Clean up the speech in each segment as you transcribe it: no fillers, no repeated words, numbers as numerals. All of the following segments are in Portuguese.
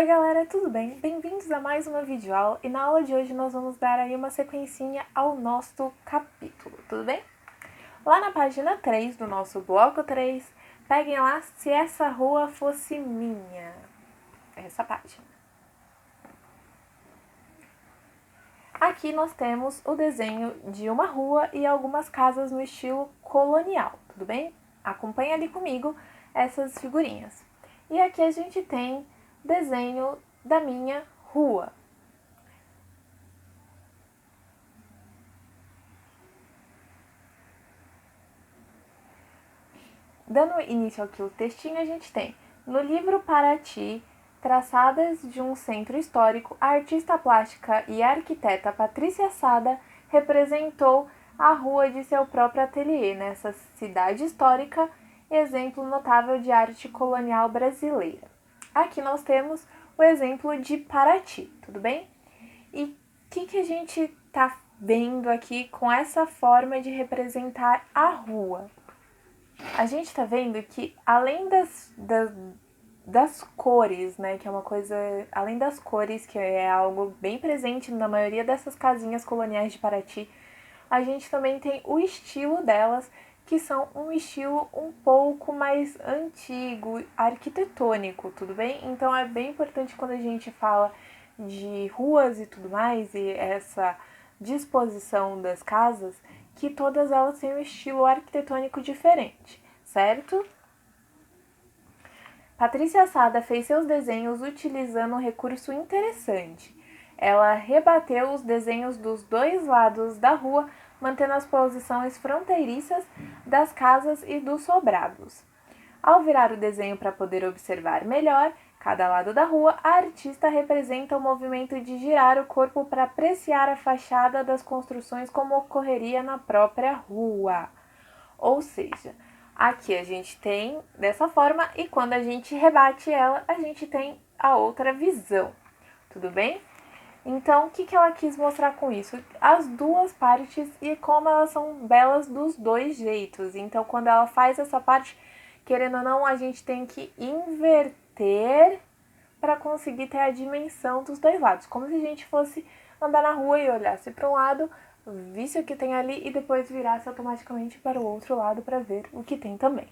Oi galera, tudo bem? Bem-vindos a mais uma videoaula e na aula de hoje nós vamos dar aí uma sequencinha ao nosso capítulo, tudo bem? Lá na página 3 do nosso bloco 3, peguem lá Se Essa Rua Fosse Minha, essa página. Aqui nós temos o desenho de uma rua e algumas casas no estilo colonial, tudo bem? Acompanhe ali comigo essas figurinhas. E aqui a gente tem desenho da minha rua. Dando início aqui ao textinho, a gente tem: no livro Paraty, traçadas de um centro histórico, a artista plástica e arquiteta Patrícia Sada representou a rua de seu próprio ateliê nessa cidade histórica, exemplo notável de arte colonial brasileira. Aqui nós temos o exemplo de Paraty, tudo bem? E o que a gente está vendo aqui com essa forma de representar a rua? A gente está vendo que além das cores, né, que é uma coisa, além das cores, que é algo bem presente na maioria dessas casinhas coloniais de Paraty, a gente também tem o estilo delas, que são um estilo um pouco mais antigo, arquitetônico, tudo bem? Então é bem importante quando a gente fala de ruas e tudo mais, e essa disposição das casas, que todas elas têm um estilo arquitetônico diferente, certo? Patrícia Sada fez seus desenhos utilizando um recurso interessante. Ela rebateu os desenhos dos dois lados da rua, mantendo as posições fronteiriças das casas e dos sobrados. Ao virar o desenho para poder observar melhor cada lado da rua, a artista representa o movimento de girar o corpo para apreciar a fachada das construções como ocorreria na própria rua. Ou seja, aqui a gente tem dessa forma e quando a gente rebate ela, a gente tem a outra visão. Tudo bem? Então, o que ela quis mostrar com isso? As duas partes e como elas são belas dos dois jeitos. Então, quando ela faz essa parte, querendo ou não, a gente tem que inverter para conseguir ter a dimensão dos dois lados. Como se a gente fosse andar na rua e olhasse para um lado, visse o que tem ali e depois virasse automaticamente para o outro lado para ver o que tem também.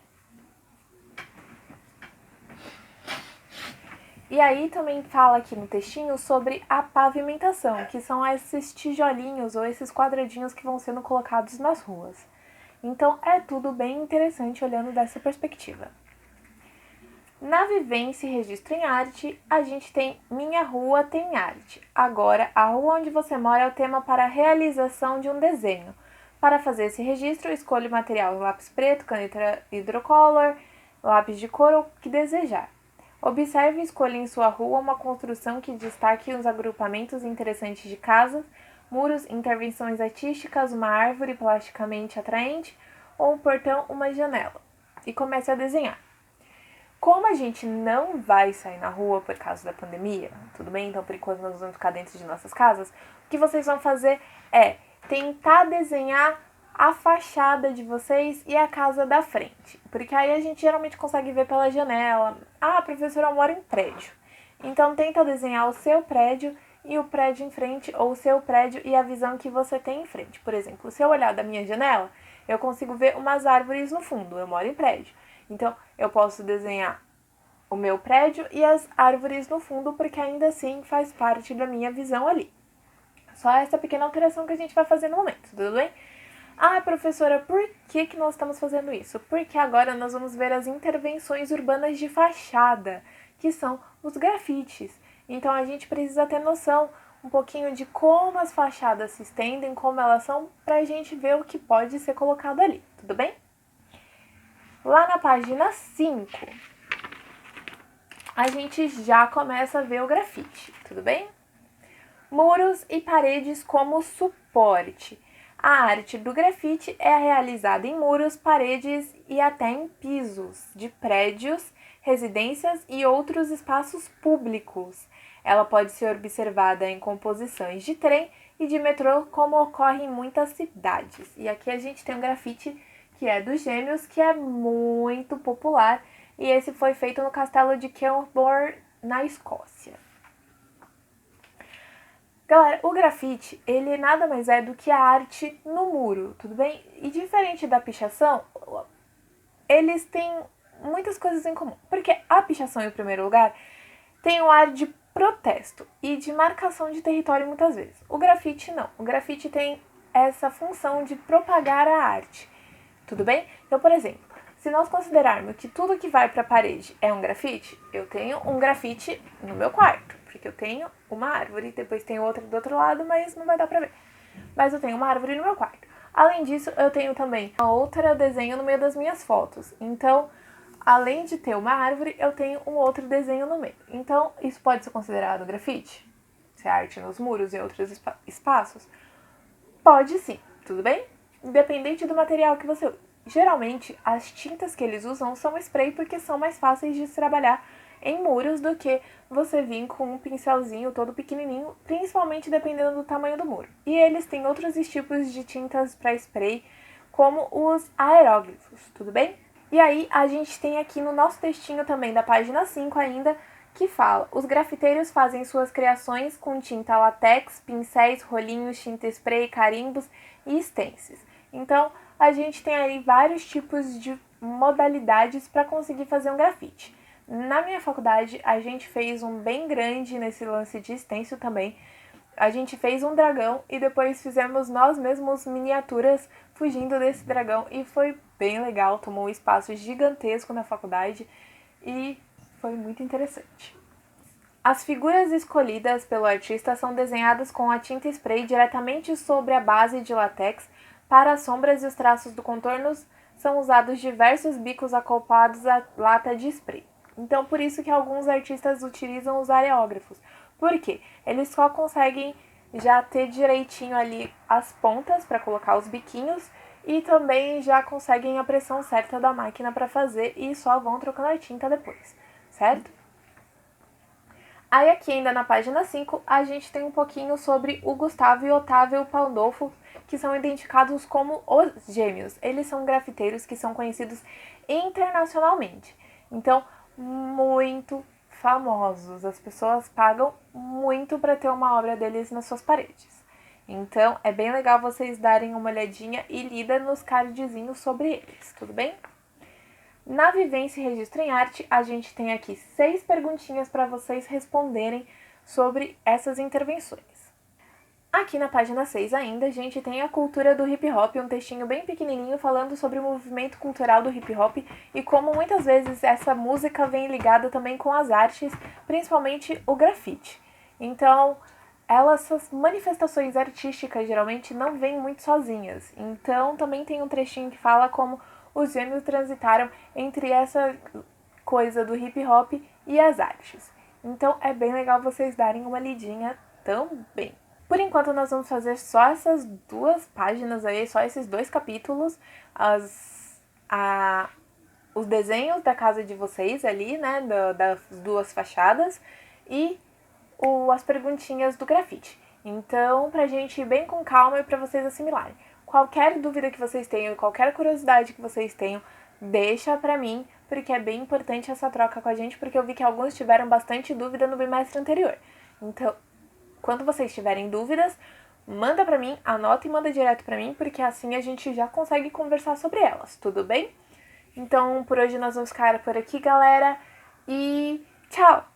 E aí também fala aqui no textinho sobre a pavimentação, que são esses tijolinhos ou esses quadradinhos que vão sendo colocados nas ruas. Então é tudo bem interessante olhando dessa perspectiva. Na vivência e registro em arte, a gente tem Minha Rua Tem Arte. Agora, a rua onde você mora é o tema para a realização de um desenho. Para fazer esse registro, escolha o material lápis preto, caneta hidrocolor, lápis de cor ou o que desejar. Observe e escolha em sua rua uma construção que destaque os agrupamentos interessantes de casas, muros, intervenções artísticas, uma árvore plasticamente atraente ou um portão, uma janela. E comece a desenhar. Como a gente não vai sair na rua por causa da pandemia, tudo bem? Então, por enquanto, nós vamos ficar dentro de nossas casas. O que vocês vão fazer é tentar desenhar a fachada de vocês e a casa da frente. Porque aí a gente geralmente consegue ver pela janela. Ah, professora, eu moro em prédio. Então, tenta desenhar o seu prédio e o prédio em frente, ou o seu prédio e a visão que você tem em frente. Por exemplo, se eu olhar da minha janela, eu consigo ver umas árvores no fundo. Eu moro em prédio. Então, eu posso desenhar o meu prédio e as árvores no fundo, porque ainda assim faz parte da minha visão ali. Só essa pequena alteração que a gente vai fazer no momento, tudo bem? Ah, professora, por que nós estamos fazendo isso? Porque agora nós vamos ver as intervenções urbanas de fachada, que são os grafites. Então, a gente precisa ter noção um pouquinho de como as fachadas se estendem, como elas são, para a gente ver o que pode ser colocado ali, tudo bem? Lá na página 5, a gente já começa a ver o grafite, tudo bem? Muros e paredes como suporte. A arte do grafite é realizada em muros, paredes e até em pisos de prédios, residências e outros espaços públicos. Ela pode ser observada em composições de trem e de metrô, como ocorre em muitas cidades. E aqui a gente tem um grafite que é dos Gêmeos, que é muito popular, e esse foi feito no castelo de Kenilworth, na Escócia. Galera, o grafite, ele nada mais é do que a arte no muro, tudo bem? E diferente da pichação, eles têm muitas coisas em comum. Porque a pichação, em primeiro lugar, tem um ar de protesto e de marcação de território muitas vezes. O grafite não. O grafite tem essa função de propagar a arte, tudo bem? Então, por exemplo, se nós considerarmos que tudo que vai para a parede é um grafite, eu tenho um grafite no meu quarto, porque eu tenho uma árvore, depois tem outra do outro lado, mas não vai dar para ver. Mas eu tenho uma árvore no meu quarto. Além disso, eu tenho também uma outra desenho no meio das minhas fotos. Então, além de ter uma árvore, eu tenho um outro desenho no meio. Então, isso pode ser considerado grafite? Se é arte nos muros e outros espaços? Pode sim, tudo bem? Independente do material que você usa. Geralmente, as tintas que eles usam são spray porque são mais fáceis de se trabalhar em muros do que você vir com um pincelzinho todo pequenininho, principalmente dependendo do tamanho do muro. E eles têm outros tipos de tintas para spray, como os aeróglifos, tudo bem? E aí, a gente tem aqui no nosso textinho também, da página 5 ainda, que fala: os grafiteiros fazem suas criações com tinta látex, pincéis, rolinhos, tinta spray, carimbos e stencils. Então, a gente tem aí vários tipos de modalidades para conseguir fazer um grafite. Na minha faculdade, a gente fez um bem grande nesse lance de stencil também. A gente fez um dragão e depois fizemos nós mesmos miniaturas fugindo desse dragão e foi bem legal, tomou um espaço gigantesco na faculdade e foi muito interessante. As figuras escolhidas pelo artista são desenhadas com a tinta spray diretamente sobre a base de látex. Para as sombras e os traços do contorno são usados diversos bicos acoplados à lata de spray. Então, por isso que alguns artistas utilizam os aerógrafos. Por quê? Eles só conseguem já ter direitinho ali as pontas para colocar os biquinhos e também já conseguem a pressão certa da máquina para fazer e só vão trocando a tinta depois, certo? Aí aqui ainda na página 5, a gente tem um pouquinho sobre o Gustavo e Otávio Pandolfo, que são identificados como os gêmeos. Eles são grafiteiros que são conhecidos internacionalmente. Então, muito famosos. As pessoas pagam muito para ter uma obra deles nas suas paredes. Então, é bem legal vocês darem uma olhadinha e lida nos cardzinhos sobre eles, tudo bem? Na Vivência e Registro em Arte, a gente tem aqui 6 perguntinhas para vocês responderem sobre essas intervenções. Aqui na página 6 ainda, a gente tem a cultura do hip hop, um textinho bem pequenininho falando sobre o movimento cultural do hip hop e como muitas vezes essa música vem ligada também com as artes, principalmente o grafite. Então, essas manifestações artísticas geralmente não vêm muito sozinhas. Então, também tem um trechinho que fala como os gêmeos transitaram entre essa coisa do hip hop e as artes. Então, é bem legal vocês darem uma lidinha também. Por enquanto, nós vamos fazer só essas 2 páginas aí, só esses 2 capítulos, os desenhos da casa de vocês ali, né, das 2 fachadas e as perguntinhas do grafite. Então, pra gente ir bem com calma e pra vocês assimilarem. Qualquer dúvida que vocês tenham, qualquer curiosidade que vocês tenham, deixa pra mim, porque é bem importante essa troca com a gente, porque eu vi que alguns tiveram bastante dúvida no bimestre anterior. Então, quando vocês tiverem dúvidas, manda pra mim, anota e manda direto pra mim, porque assim a gente já consegue conversar sobre elas, tudo bem? Então, por hoje nós vamos ficar por aqui, galera, e tchau!